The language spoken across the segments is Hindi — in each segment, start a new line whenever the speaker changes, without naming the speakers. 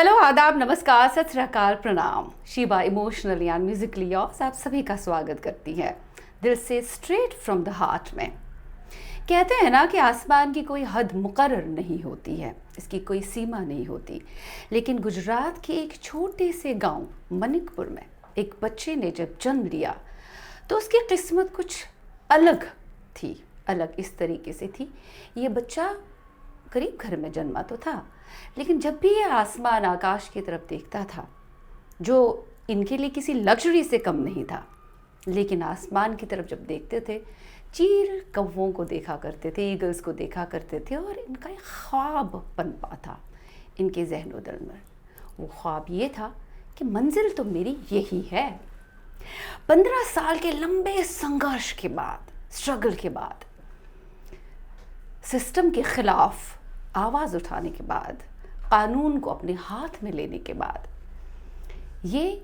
हेलो, आदाब, नमस्कार, सत श्री अकाल, प्रणाम। Sheeba emotionally and musically of आप सभी का स्वागत करती है दिल से, स्ट्रेट फ्रॉम द हार्ट में। कहते हैं ना कि आसमान की कोई हद मुकर्रर नहीं होती है, इसकी कोई सीमा नहीं होती। लेकिन गुजरात के एक छोटे से गांव मनिकपुर में एक बच्चे ने जब जन्म लिया तो उसकी किस्मत कुछ अलग थी। अलग इस तरीके से थी, ये बच्चा गरीब घर में जन्मा तो था, लेकिन जब भी ये आसमान आकाश की तरफ देखता था, जो इनके लिए किसी लग्जरी से कम नहीं था, लेकिन आसमान की तरफ जब देखते थे, चील कौवों को देखा करते थे, ईगल्स को देखा करते थे, और इनका एक ख्वाब पनपा था इनके ज़हनो दिल में। वो ख्वाब ये था कि मंजिल तो मेरी यही है। 15 साल के लंबे संघर्ष के बाद, स्ट्रगल के बाद, सिस्टम के खिलाफ आवाज़ उठाने के बाद, कानून को अपने हाथ में लेने के बाद, ये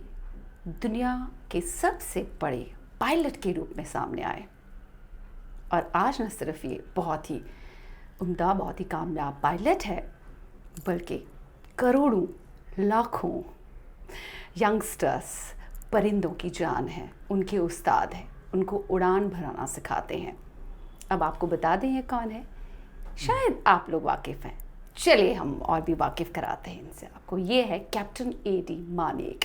दुनिया के सबसे बड़े पायलट के रूप में सामने आए। और आज न सिर्फ ये बहुत ही उम्दा, बहुत ही कामयाब पायलट है, बल्कि करोड़ों लाखों यंगस्टर्स परिंदों की जान है, उनके उस्ताद हैं, उनको उड़ान भराना सिखाते हैं। अब आपको बता दें ये कौन है, शायद आप लोग वाकिफ़ हैं, चलिए हम और भी वाकिफ़ कराते हैं इनसे आपको। ये है captain A.D. Manek.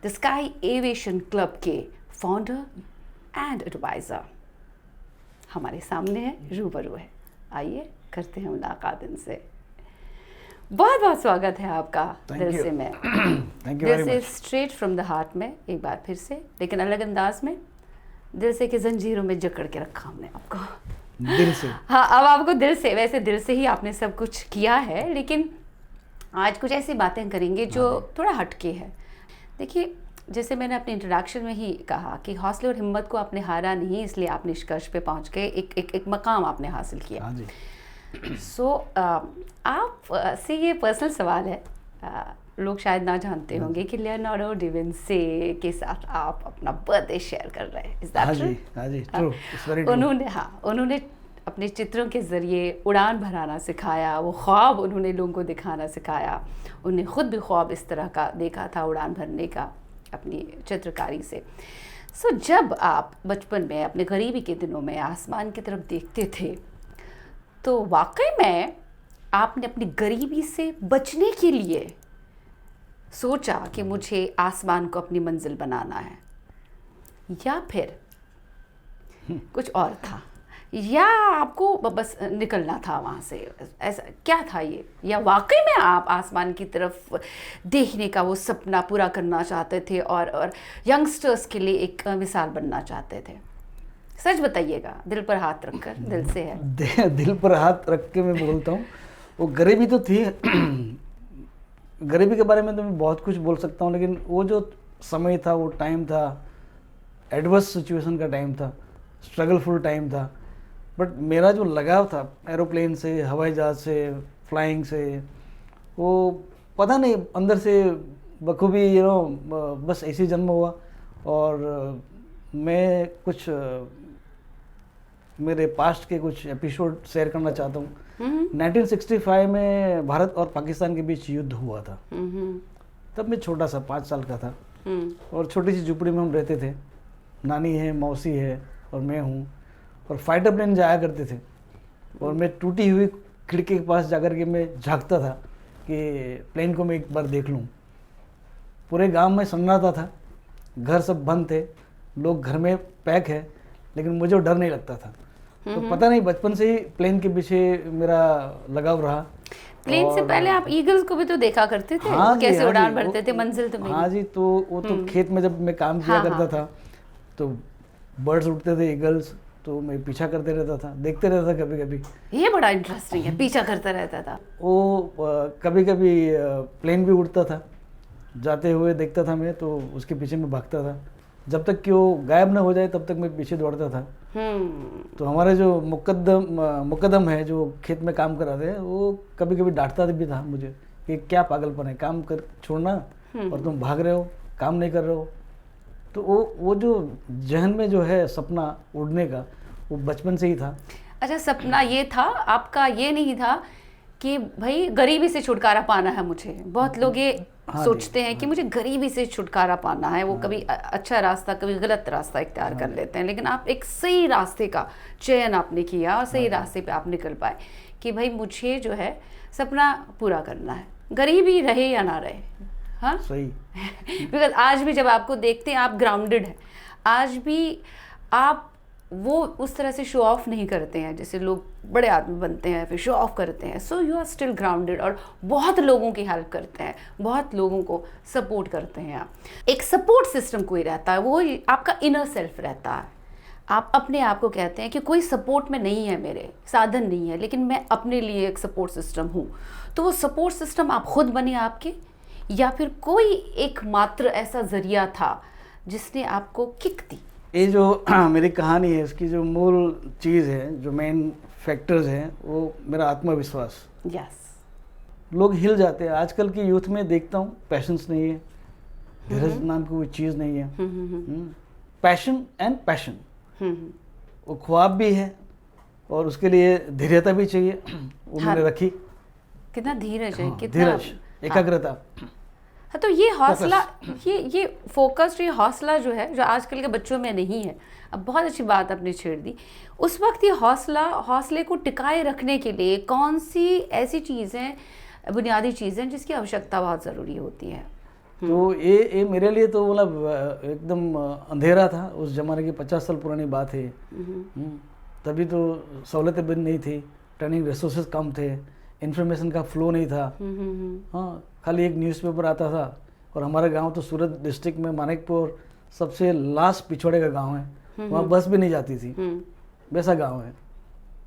The sky aviation club के फाउंडर एंड एडवाइज़र हमारे सामने है, रूबरू है। आइए करते हैं मुलाकात इनसे। बहुत बहुत स्वागत है आपका दिल से में दिल से, स्ट्रेट फ्रॉम द हार्ट में एक बार फिर से, लेकिन अलग अंदाज में। दिल से के जंजीरों में जकड़ के रखा हमने आपको
दिल से।
हाँ, अब आपको दिल से, वैसे दिल से ही आपने सब कुछ किया है, लेकिन आज कुछ ऐसी बातें करेंगे जो थोड़ा हटके है। देखिए, जैसे मैंने अपने इंट्रोडक्शन में ही कहा कि हौसले और हिम्मत को आपने हारा नहीं, इसलिए आप निष्कर्ष पे पहुंच गए, एक मकाम आपने हासिल किया।
हाँ जी।
सो आप से ये पर्सनल सवाल है, लोग शायद ना जानते होंगे कि लियोनार्डो दा विंची के साथ आप अपना बर्थडे शेयर कर रहे हैं। Is that true?
हाँ जी, ट्रू, इट्स वेरी ट्रू।
उन्होंने अपने चित्रों के ज़रिए उड़ान भराना सिखाया, वो ख्वाब उन्होंने लोगों को दिखाना सिखाया। उन्हें खुद भी ख्वाब इस तरह का देखा था, उड़ान भरने का, अपनी चित्रकारी से। सो जब आप बचपन में अपने गरीबी के दिनों में आसमान की तरफ देखते थे, तो वाकई में आपने अपनी गरीबी से बचने के लिए सोचा कि मुझे आसमान को अपनी मंजिल बनाना है, या फिर कुछ और था, या आपको बस निकलना था वहाँ से? ऐसा क्या था ये, या वाकई में आप आसमान की तरफ देखने का वो सपना पूरा करना चाहते थे और यंगस्टर्स के लिए एक मिसाल बनना चाहते थे? सच बताइएगा, दिल पर हाथ रखकर। दिल से है।
दिल पर हाथ रख के मैं बोलता हूँ, वो गरीबी तो थी। गरीबी के बारे में तो मैं बहुत कुछ बोल सकता हूँ, लेकिन वो जो समय था, वो टाइम था, एडवर्स सिचुएशन का टाइम था, स्ट्रगलफुल टाइम था। बट मेरा जो लगाव था एरोप्लेन से, हवाई जहाज़ से, फ्लाइंग से, वो पता नहीं अंदर से बखूबी बस ऐसे जन्म हुआ। और मैं कुछ मेरे पास्ट के कुछ एपिसोड शेयर करना चाहता हूँ। 1965 में भारत और पाकिस्तान के बीच युद्ध हुआ था। तब मैं छोटा सा 5 साल का था, और छोटी सी झुपड़ी में हम रहते थे। नानी है, मौसी है, और मैं हूँ। और फाइटर प्लेन जाया करते थे, और मैं टूटी हुई खिड़की के पास जाकर के मैं झांकता था कि प्लेन को मैं एक बार देख लूँ। पूरे गांव में सन्नाटा था, घर सब बंद थे, लोग घर में पैक है, लेकिन मुझे डर नहीं लगता था। तो पता नहीं, बचपन से ही प्लेन के पीछे मेरा लगाव रहा।
प्लेन से पहले आप ईगल्स को भी तो देखा करते थे?
हाँ,
कैसे उड़ान भरते थे, मंजिल तो मेरी।
हाँ जी, तो वो तो खेत में जब मैं काम किया करता था, तो बर्ड्स उड़ते थे, ईगल्स, तो मैं पीछा करते रहता था, देखते रहता था। कभी कभी
ये बड़ा इंटरेस्टिंग है, पीछा करता रहता था।
वो कभी कभी प्लेन भी उड़ता था, जाते हुए देखता था मैं, तो उसके पीछे मैं भागता था, जब तक कि वो गायब ना हो जाए तब तक मैं पीछे दौड़ता था। तो हमारे जो मुकद्दम है जो खेत में काम कराते हैं, वो कभी कभी डांटता भी था मुझे कि क्या पागलपन है, काम कर छोड़ना और तुम भाग रहे हो, काम नहीं कर रहे हो। तो वो जो जहन में जो है सपना उड़ने का, वो बचपन से ही था।
अच्छा, सपना ये था आपका, ये नहीं था कि भाई गरीबी से छुटकारा पाना है मुझे? बहुत लोग ये
हाँ
सोचते
जी,
हैं कि मुझे गरीबी से छुटकारा पाना है, वो कभी अच्छा रास्ता कभी गलत रास्ता इख्तियार कर लेते हैं, लेकिन आप एक सही रास्ते का चयन आपने किया और सही रास्ते पे आप निकल पाए कि भाई मुझे जो है सपना पूरा करना है, गरीबी रहे या ना रहे। हाँ
सही।
बिकॉज आज भी जब आपको देखते हैं आप ग्राउंडेड हैं, आज भी आप वो उस तरह से शो ऑफ नहीं करते हैं जैसे लोग बड़े आदमी बनते हैं फिर शो ऑफ करते हैं। So you are still grounded और बहुत लोगों की हेल्प करते हैं, बहुत लोगों को सपोर्ट करते हैं आप। एक सपोर्ट सिस्टम कोई रहता है, वो आपका इनर सेल्फ रहता है। आप अपने आप को कहते हैं कि कोई सपोर्ट में नहीं है, मेरे साधन नहीं है, लेकिन मैं अपने लिए एक सपोर्ट सिस्टम हूँ। तो वो सपोर्ट सिस्टम आप खुद बने आपके, या फिर कोई एक मात्र ऐसा जरिया था जिसने आपको किक दी?
ये जो मेरी कहानी है, इसकी जो मूल चीज़ है, जो मेन फैक्टर्स हैं, वो मेरा आत्मविश्वास।
यस।
लोग हिल जाते हैं आजकल की यूथ में, देखता हूँ पैशंस नहीं है, धीरज नाम की कोई चीज़ नहीं है। पैशन एंड पैशन, वो ख्वाब भी है और उसके लिए धैर्यता भी चाहिए, वो मैंने रखी।
कितना धीरज है,
हाँ,
कितना
धीरज, एकाग्रता।
हाँ, तो ये हौसला, ये फोकस, ये हौसला जो है, जो आजकल के बच्चों में नहीं है। अब बहुत अच्छी बात आपने छेड़ दी। उस वक्त ये हौसले को टिकाए रखने के लिए कौन सी ऐसी चीज़ें, बुनियादी चीज़ें जिसकी आवश्यकता बहुत ज़रूरी होती है?
तो ये मेरे लिए तो मतलब एकदम अंधेरा था उस ज़माने की, 50 साल पुरानी बात है। तभी तो सहूलतें भी नहीं थी, ट्रेनिंग रिसोर्सेज कम थे, इन्फॉर्मेशन का फ्लो नहीं था। हाँ, खाली एक न्यूज़पेपर आता था। और हमारा गांव तो सूरत डिस्ट्रिक्ट में मानिकपुर सबसे लास्ट पिछड़े का गांव है, वहाँ बस भी नहीं जाती थी, वैसा गांव है।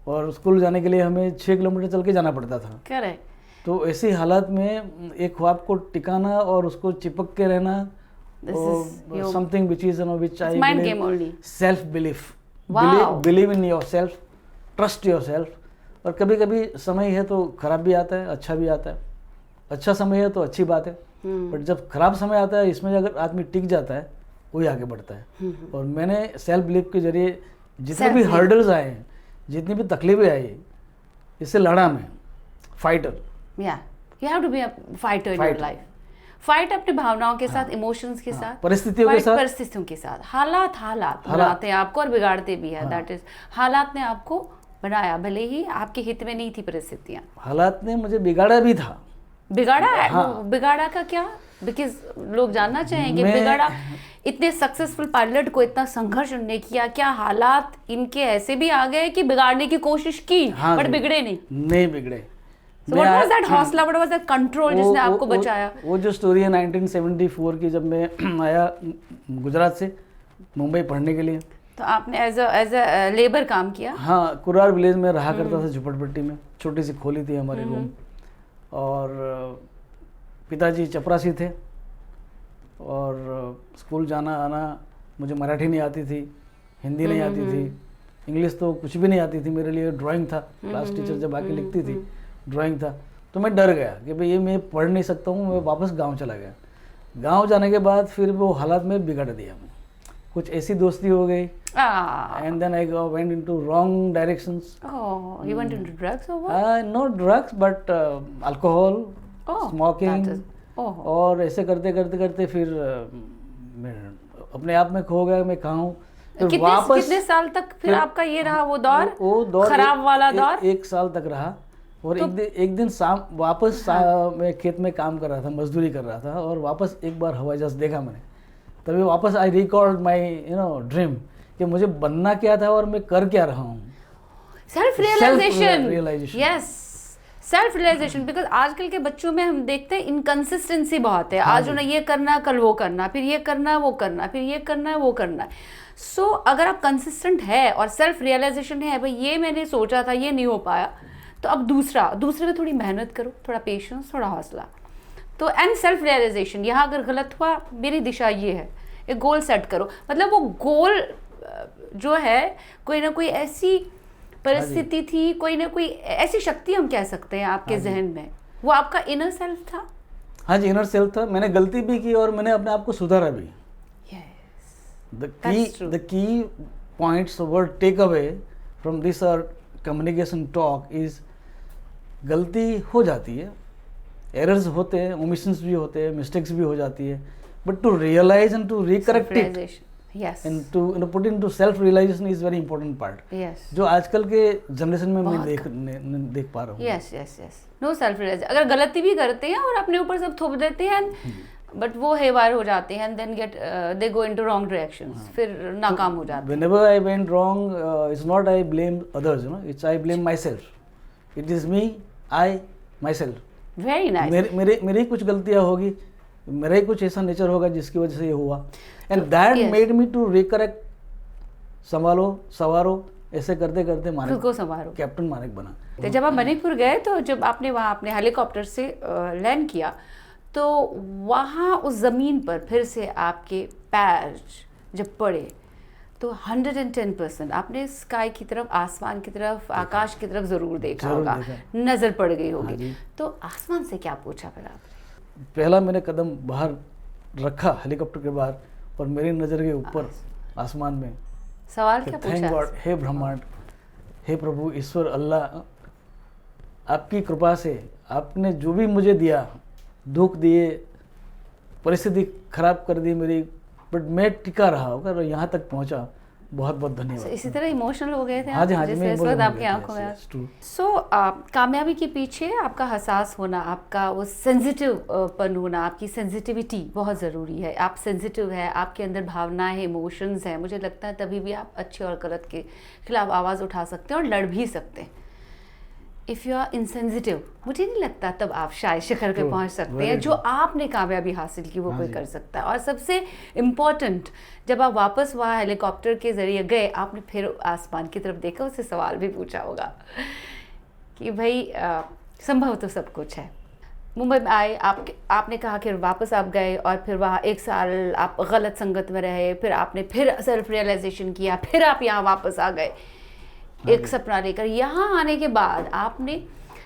और स्कूल जाने के लिए हमें 6 किलोमीटर चल के जाना पड़ता था।
करेक्ट।
तो ऐसी हालात में एक ख्वाब को टिकाना और उसको चिपक के रहना, something which is which I believe, self belief, believe in your self, trust your self. और कभी कभी समय है तो खराब भी आता है, अच्छा भी आता है। अच्छा समय है तो अच्छी बात है, बट जब खराब समय आता है, इसमें अगर आदमी टिक जाता है, वही आगे बढ़ता है। और मैंने सेल्फ बिलीफ के जरिए जितने भी हर्डल्स आए हैं, जितनी भी तकलीफें आई, इससे लड़ा मैं, फाइटर।
या you have to be a fighter in your life. Fight अपनी भावनाओं के साथ, इमोशंस के साथ,
परिस्थितियों के साथ,
हालात बनाते हैं आपको और बिगाड़ते भी है। दैट इज, हालात ने आपको बनाया, भले ही आपके हित में नहीं थी परिस्थितियां।
हालात ने मुझे बिगाड़ा भी था।
बिगाड़ा है? हाँ। बिगाड़ा का क्या? बिकॉज लोग जानना चाहेंगे, बिगाड़ा, इतने सक्सेसफुल पायलट को इतना संघर्ष उन्होंने किया, क्या हालात इनके ऐसे भी आ गए कि बिगाड़ने की कोशिश की,
हाँ,
बट बिगड़े नहीं
बिगड़े।
So what was that हौसला, what was that control जिसने आपको बचाया?
वो जो स्टोरी है 1974 की, जब मैं आया गुजरात से मुंबई पढ़ने के लिए,
तो आपने एज अ लेबर काम किया?
हाँ, कुरार विलेज में रहा करता था, झुपड़पट्टी में, छोटी सी खोली थी हमारी रूम। और पिताजी चपरासी थे और स्कूल जाना आना, मुझे मराठी नहीं आती थी, हिंदी नहीं आती थी, इंग्लिश तो कुछ भी नहीं आती थी। मेरे लिए ड्राइंग था, क्लास टीचर जब आके लिखती थी ड्राइंग था। तो मैं डर गया कि भाई ये मैं पढ़ नहीं सकता हूँ, मैं वापस गांव चला गया। गांव जाने के बाद फिर वो हालात में बिगाड़ दिया मैं, कुछ ऐसी दोस्ती हो गई, and then I went into wrong directions.
Oh, you went into drugs और what?
Not drugs but alcohol, smoking, और ऐसे करते करते करते फिर मैं अपने आप में खो गया, मैं कहाँ हूँ।
कितने साल तक फिर आपका ये रहा वो दौर खराब वाला दौर?
1 साल तक रहा। और एक दिन शाम वापस मैं खेत में काम कर रहा था, मजदूरी कर रहा था, और वापस एक बार हवाई जहाज देखा मैंने, तभी वापस आई रिकॉर्ड माई ड्रीम कि मुझे बनना क्या था और मैं कर क्या रहा हूँ।
Self realization. Yes, self realization. Because आजकल के बच्चों में हम देखते हैं इनकंसिस्टेंसी बहुत है। आज उन्हें ये करना, कल वो करना, फिर ये करना, वो करना, फिर ये करना, वो करना। सो अगर आप कंसिस्टेंट है और सेल्फ रियलाइजेशन है, भाई ये मैंने सोचा था, ये नहीं हो पाया, तो अब दूसरे में थोड़ी मेहनत करो, थोड़ा पेशेंस, थोड़ा हौसला। तो एंड सेल्फ रियलाइजेशन, यहाँ अगर गलत हुआ मेरी दिशा ये है, एक गोल सेट करो, मतलब वो गोल जो है कोई ना कोई ऐसी परिस्थिति थी, कोई ना कोई ऐसी शक्ति हम कह सकते हैं आपके जहन में, वो आपका इनर सेल्फ था।
हाँ जी, इनर सेल्फ था। मैंने गलती भी की और मैंने अपने आप को सुधारा भी। The key points or take away from this communication talk is गलती हो जाती है, एरर्स होते हैं, ओमिशंस भी होते हैं, मिस्टेक्स भी हो जाती है, but to realise and to recorrect it
Yes.
and to put into self realization is very important part.
Yes.
जो आजकल के जनरेशन में मैं देख पा रहा हूँ।
Yes. No self realization. अगर गलती भी करते हैं और अपने ऊपर सब थोप देते हैं, बट वो हेवार हो जाते हैं, then they go into wrong directions, फिर नाकाम हो जाते हैं।
Whenever I went wrong, it's not I blame others, it's I blame myself. It is me, I, myself.
Very nice.
मेरी कुछ गलतियाँ होगी, मेरा ही कुछ ऐसा नेचर होगा जिसकी वजह से ये हुआ, and that made me to recorrect, सवारो ऐसे करते करते
खुद को संवारो,
कैप्टन मानिक बना।
तो जब आप मणिपुर गए, तो जब आपने वहाँ अपने हेलीकॉप्टर से लैंड किया, तो वहाँ उस ज़मीन पर फिर से आपके पैर जब पड़े, तो 110% आपने स्काई की तरफ, आसमान की तरफ, आकाश की तरफ ज़रूर देखा होगा, नज़र पड़ गई होगी। तो आसमान से क्या पूछा फिर आपने?
पहला मैंने कदम बाहर रखा हेलीकॉप्टर के बाहर, और मेरी नज़र के ऊपर आसमान में
सवाल क्या पूछा?
थैंक गॉड, हे ब्रह्मांड, हे प्रभु ईश्वर अल्लाह, आपकी कृपा से आपने जो भी मुझे दिया, दुख दिए, परिस्थिति खराब कर दी मेरी, बट मैं टिका रहा होगा और यहाँ तक पहुँचा, बहुत बहुत धन्यवाद।
इसी तरह इमोशनल हो गए थे
हाँ जी,
जैसे इस वक्त आपकी आंखों में। सो कामयाबी के पीछे आपका हसास होना, आपका वो सेंसिटिव पन होना, आपकी सेंसिटिविटी बहुत ज़रूरी है। आप सेंसिटिव है, आपके अंदर भावनाएं हैं, इमोशंस हैं, मुझे लगता है तभी भी आप अच्छे और गलत के खिलाफ आवाज़ उठा सकते हैं और लड़ भी सकते हैं। इफ़ यू आर इनसेंसिटिव, मुझे नहीं लगता तब आप शायद शिखर पे पहुंच सकते हैं। जो आपने कामयाबी हासिल की वो कोई कर सकता है। और सबसे इम्पॉर्टेंट, जब आप वापस वहाँ हेलीकॉप्टर के ज़रिए गए, आपने फिर आसमान की तरफ देखा, उससे सवाल भी पूछा होगा कि भाई संभव तो सब कुछ है। मुंबई में आए, आपने कहा कि वापस आप गए और फिर वहाँ 1 साल आप गलत संगत में रहे, फिर आपने फिर सेल्फ रियलाइजेशन किया, फिर आप यहाँ वापस आ गए एक सपना लेकर। यहाँ आने के बाद आपने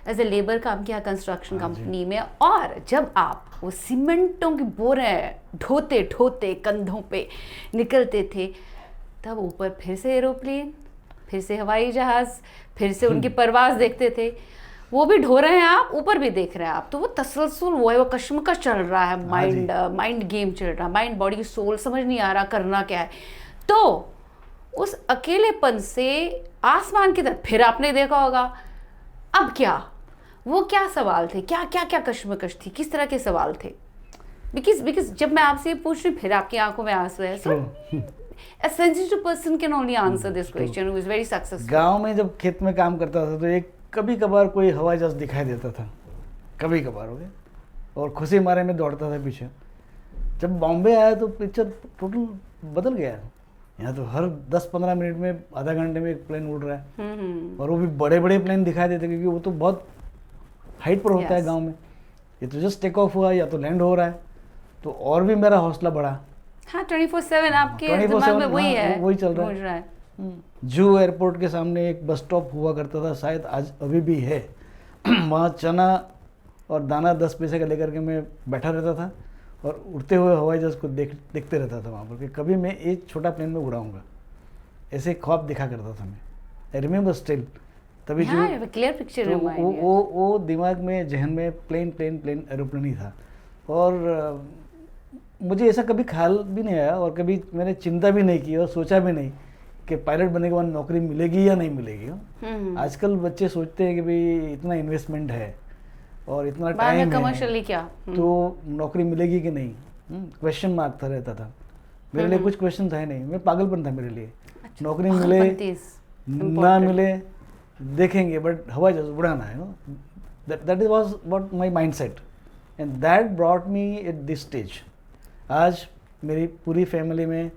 एज ए लेबर काम किया कंस्ट्रक्शन कंपनी में, और जब आप वो सीमेंटों की बोरे ढोते ढोते कंधों पे निकलते थे, तब ऊपर फिर से एरोप्लेन, फिर से हवाई जहाज़, फिर से उनकी परवाज़ देखते थे। वो भी ढो रहे हैं आप, ऊपर भी देख रहे हैं आप, तो वो तसलसल वो है, वो कश्मकश चल रहा है, माइंड गेम चल रहा है, माइंड बॉडी सोल समझ नहीं आ रहा करना क्या है। तो उस अकेलेपन से आसमान की तरफ फिर आपने देखा होगा, अब क्या, वो क्या सवाल थे, क्या क्या क्या कश्मकश थी, किस तरह के सवाल थे? बिकॉज जब मैं आपसे ये पूछ रही, फिर आपकी आंखों में आंसू है। सो a sensitive person can only answer this question who is very successful.
गांव में जब खेत में काम करता था, तो एक कभी कभार कोई हवाई जहाज दिखाई देता था, कभी कभार हो गया, और खुशी मारे में दौड़ता था पीछे। जब बॉम्बे आया तो पिक्चर टोटल बदल गया। यहाँ तो हर 10-15 मिनट में, आधा घंटे में एक प्लेन उड़ रहा है, और वो भी बड़े बड़े प्लेन दिखाई देते, क्योंकि वो तो बहुत हाइट पर होता है गांव में। ये तो जस्ट टेक ऑफ हुआ या तो लैंड हो रहा है, तो और भी मेरा हौसला बढ़ा।
हाँ, 24/7 आपके दिमाग में वही है,
वही चल रहा है। जू एयरपोर्ट के सामने एक बस स्टॉप हुआ करता था, शायद आज अभी भी है। वहाँ चना और दाना 10 पैसे का लेकर के मैं बैठा रहता था और उड़ते हुए हवाई जहाज को देखते रहता था वहाँ पर, कि कभी मैं एक छोटा प्लेन में उड़ाऊँगा, ऐसे ख्वाब दिखा करता था मैं। I remember still. तभी जो
क्लियर पिक्चर
तो वो दिमाग में, जहन में प्लेन एरोप्लेन ही था। और मुझे ऐसा कभी ख्याल भी नहीं आया, और कभी मैंने चिंता भी नहीं की और सोचा भी नहीं कि पायलट बनने के बाद नौकरी मिलेगी या नहीं मिलेगी। आजकल बच्चे सोचते हैं कि भाई इतना इन्वेस्टमेंट है और इतना टाइम
कमर्शियली क्या,
तो नौकरी मिलेगी कि नहीं, क्वेश्चन मार्क था रहता था मेरे लिए। कुछ क्वेश्चन था ही नहीं, मैं पागलपन था मेरे लिए। नौकरी मिले ना मिले देखेंगे, बट हवाई जहाज उड़ाना है। That was what my mindset, and that brought me at this stage. आज मेरी पूरी फैमिली में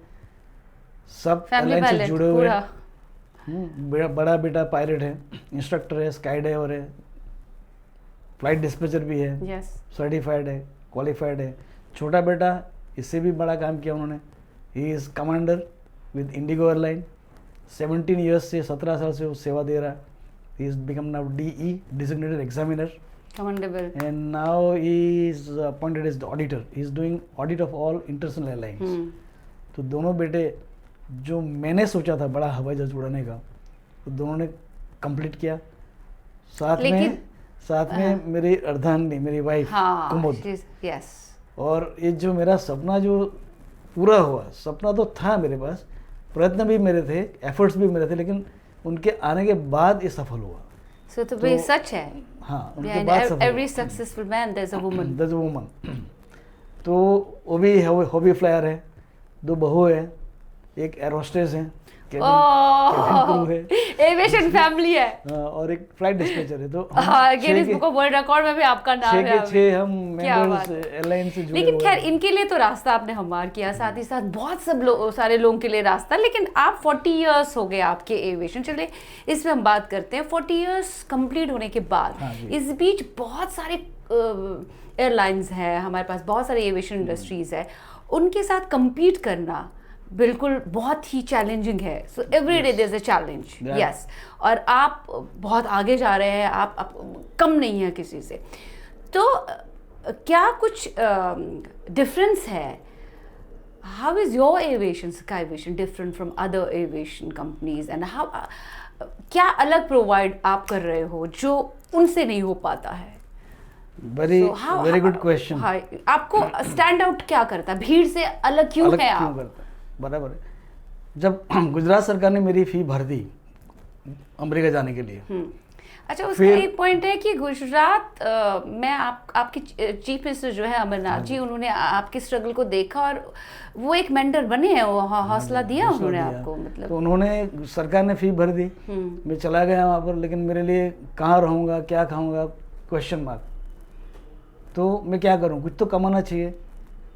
सब एयरलाइन से जुड़े हुए हैं। बड़ा बेटा पायलट है, इंस्ट्रक्टर है, स्काई डाइवर है, फ्लाइट डिस्पैचर भी है, सर्टिफाइड है, क्वालिफाइड है। छोटा बेटा, इससे भी बड़ा काम किया उन्होंने, he is commander with Indigo airline. 17 years से, 17 साल से वो सेवा दे रहा है। He is become now DE, designated examiner,
Commendable.
and now he is appointed as the auditor. He is doing audit of all international airlines. तो दोनों बेटे, जो मैंने सोचा था बड़ा हवाई जहाज उड़ाने का, तो दोनों ने कंप्लीट किया। साथ में मेरी अर्धांगिनी, मेरी वाइफ कुमुद।
यस।
और ये जो मेरा सपना जो पूरा हुआ, सपना तो था मेरे पास, प्रयत्न भी मेरे थे, एफर्ट्स भी मेरे थे, लेकिन उनके आने के बाद ये सफल हुआ।
So तो ये सच है।
हाँ, उनके बाद सफल
every successful man there's a woman.
There's a woman. तो वो भी हॉबी फ्लायर है, 2 बहू है, एक एयर होस्टेस है,
एविएशन फैमिली है,
और एक फ्लाइट डिस्पैचर है। तो
Guinness book of world record में भी आपका नाम है।
6 हम मेंबर्स एयरलाइन से जुड़े।
लेकिन खैर इनके लिए तो रास्ता आपने हमवार किया, साथ ही साथ बहुत सारे लोगों के लिए रास्ता। लेकिन आप 40 इयर्स हो गए आपके एविएशन, चलिए इस पे हम बात करते हैं। 40 इयर्स कंप्लीट होने के बाद इस बीच बहुत सारे एयरलाइंस हैं हमारे पास, बहुत सारे एविएशन इंडस्ट्रीज है, उनके साथ compete करना बिल्कुल बहुत ही चैलेंजिंग है। So every day there is a challenge. Yes, और आप बहुत आगे जा रहे हैं, आप कम नहीं है किसी से। तो क्या कुछ डिफरेंस है? How is your aviation, sky aviation, different from other aviation companies, and how क्या अलग प्रोवाइड आप कर रहे हो जो उनसे नहीं हो पाता है?
Very good question.
आपको स्टैंड आउट क्या करता है, भीड़ से अलग क्यों है आप?
बराबर है। जब गुजरात सरकार ने मेरी फी भर दी अमेरिका जाने के लिए।
अच्छा, उसका एक पॉइंट है कि गुजरात में आपके चीफ मिनिस्टर जो है अमरनाथ जी, उन्होंने आपके स्ट्रगल को देखा और वो एक मेंटर बने हैं, वो हौसला दिया उन्होंने आपको। मतलब
तो उन्होंने, सरकार ने फी भर दी, मैं चला गया वहाँ पर, लेकिन मेरे लिए कहाँ रहूँगा, क्या खाऊँगा, क्वेश्चन मार्क। तो मैं क्या करूँ, कुछ तो कमाना चाहिए।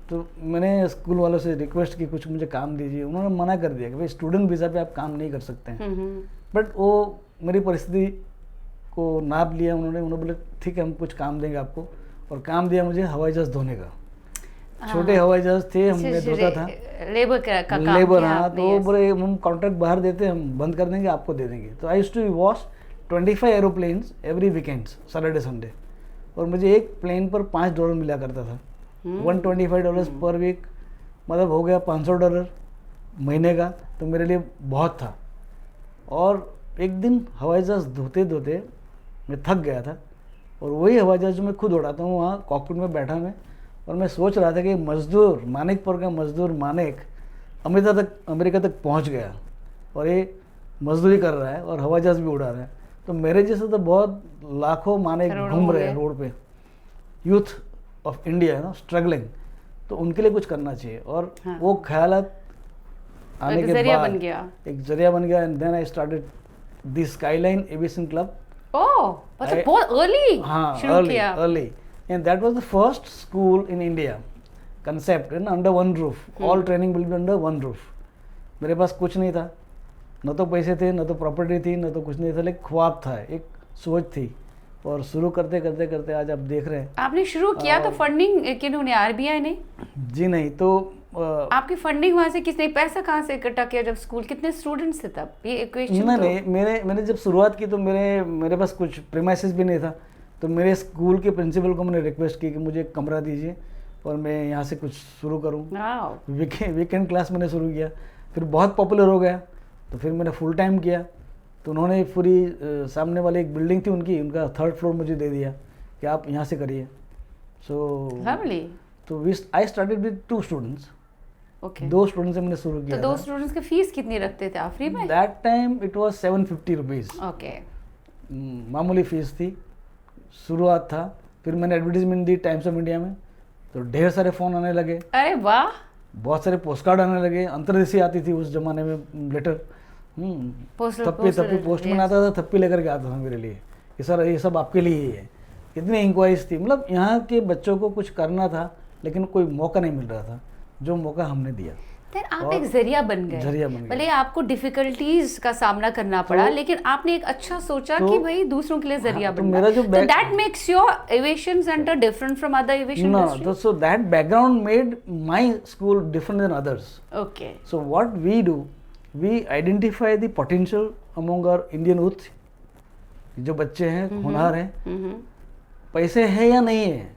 तो मैंने स्कूल वालों से रिक्वेस्ट की, कुछ मुझे काम दीजिए। उन्होंने मना कर दिया कि भाई स्टूडेंट वीज़ा पे आप काम नहीं कर सकते हैं। बट वो मेरी परिस्थिति को नाप लिया उन्होंने बोले ठीक है, हम कुछ काम देंगे आपको। और काम दिया मुझे हवाई जहाज़ धोने का। छोटे हवाई जहाज़ थे, हमने धोता था, लेबर का काम। हाँ, तो बोले हम कॉन्ट्रैक्ट बाहर देते, हम बंद कर देंगे, आपको दे देंगे। तो I used to wash 25 aeroplanes every weekends, Saturday Sunday. और मुझे एक प्लेन पर $5 मिला करता था। $125 पर वीक, मतलब हो गया $500 महीने का। तो मेरे लिए बहुत था। और एक दिन हवाई जहाज़ धोते धोते मैं थक गया था, और वही हवाई जहाज़ जो मैं खुद उड़ाता हूँ, वहाँ कॉकपिट में बैठा मैं, और मैं सोच रहा था कि मजदूर, मानिकपुर का मजदूर मानिक अमेरिका तक पहुँच गया, और ये मजदूरी कर रहा है और हवाई जहाज़ भी उड़ा रहा है। तो मेरे जैसे तो बहुत लाखों मानिक घूम रहे हैं रोड पे, यूथ ऑफ इंडिया है ना, स्ट्रगलिंग। तो उनके लिए कुछ करना चाहिए। और वो ख्यालात आने के बाद एक जरिया बन गया। And then I started the skyline aviation club.
मतलब बहुत अर्ली शुरू किया।
Early, and that was the first school in India concept in under one roof. All training will be under one roof. मेरे पास कुछ नहीं था, न तो पैसे थे, न तो प्रॉपर्टी थी, न तो कुछ नहीं था, लेकिन ख्वाब था, एक सोच थी। और शुरू करते करते करते आज आप देख रहे हैं।
आपने शुरू किया तो फंडिंग किन्होंने, आरबीआई ने? जी
नहीं, तो
आपकी फंडिंग वहाँ से किसने, पैसा कहाँ से इकट्ठा किया जब स्कूल, कितने स्टूडेंट्स थे तब? ये क्वेश्चन
नहीं, मैंने जब शुरुआत की तो मेरे पास कुछ प्रीमाइसेस भी नहीं था। तो मेरे स्कूल के प्रिंसिपल को मैंने रिक्वेस्ट की कि मुझे एक कमरा दीजिए और मैं यहाँ से कुछ शुरू करूँ। वीकेंड क्लास मैंने शुरू किया, फिर बहुत पॉपुलर हो गया, तो फिर मैंने फुल टाइम किया। तो उन्होंने पूरी सामने वाली एक बिल्डिंग थी उनका 3rd फ्लोर मुझे दे दिया कि आप यहाँ से करिए। तो I started with 2 students.
Okay,
2 students से मैंने शुरू किया।
तो 2 स्टूडेंट्स की फीस कितनी रखते थे आप फ्री में?
That time it was 750 rupees.
Okay,
मामूली फीस थी, शुरुआत था। फिर मैंने advertisement the times of India में, तो ढेर सारे फ़ोन आने लगे।
अरे वाह,
बहुत सारे पोस्ट कार्ड आने लगे। अंतर्देशीय आती थी उस जमाने में लेटर, थप्पी पोस्टमैन आता था, थप्पी लेकर के आता था मेरे लिए कि सर ये सब आपके लिए ही है। इतनी इंक्वायरीज थी, मतलब यहाँ के बच्चों को कुछ करना था, लेकिन कोई मौका नहीं मिल रहा था, जो मौका हमने दिया।
Then आप एक जरिया बन गए।
जरिया बन गए।
भले आपको डिफिकल्टीज का सामना करना पड़ा, लेकिन आपने एक अच्छा सोचा कि भाई दूसरों के लिए जरिया
तो
बनना।
मेरा जो
So that makes your aviation center different from other aviation industry?
No, so that background made my school different than others.
Okay.
So what we do, we identify the potential among our Indian youth, जो बच्चे हैं, होनहार हैं, पैसे है या नहीं है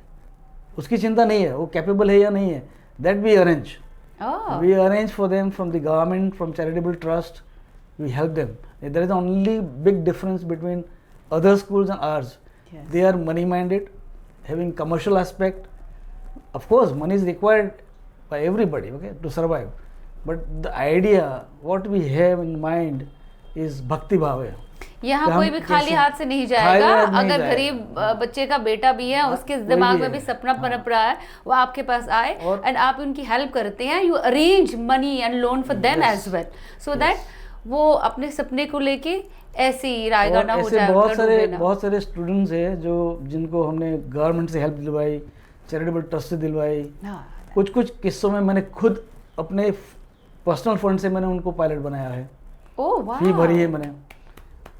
उसकी चिंता नहीं है, वो कैपेबल है या नहीं है, that we arrange.
Oh.
We arrange for them from the government, from charitable trust. We help them. There is only big difference between other schools and ours.
Yes.
They are money minded, having commercial aspect. Of course, money is required by everybody, okay, to survive. But the idea, what we have in mind, is bhakti bhava.
यहाँ कोई भी खाली हाथ से नहीं जाएगा। अगर गरीब बच्चे का बेटा भी है, उसके दिमाग में भी सपना पनप रहा है, वो आपके पास आए एंड आप उनकी हेल्प करते हैं। You arrange money and loan for them as well, so that वो अपने सपने को लेके ऐसे ही रायगा ना हो जाए।
बहुत सारे स्टूडेंट्स हैं जो जिनको हमने गवर्नमेंट से हेल्प दिलवाई, चैरिटेबल ट्रस्ट से दिलवाई। कुछ किस्सों में मैंने खुद अपने पर्सनल फंड से मैंने उनको पायलट बनाया है।
ओह वाह।
फी भरी है मैंने।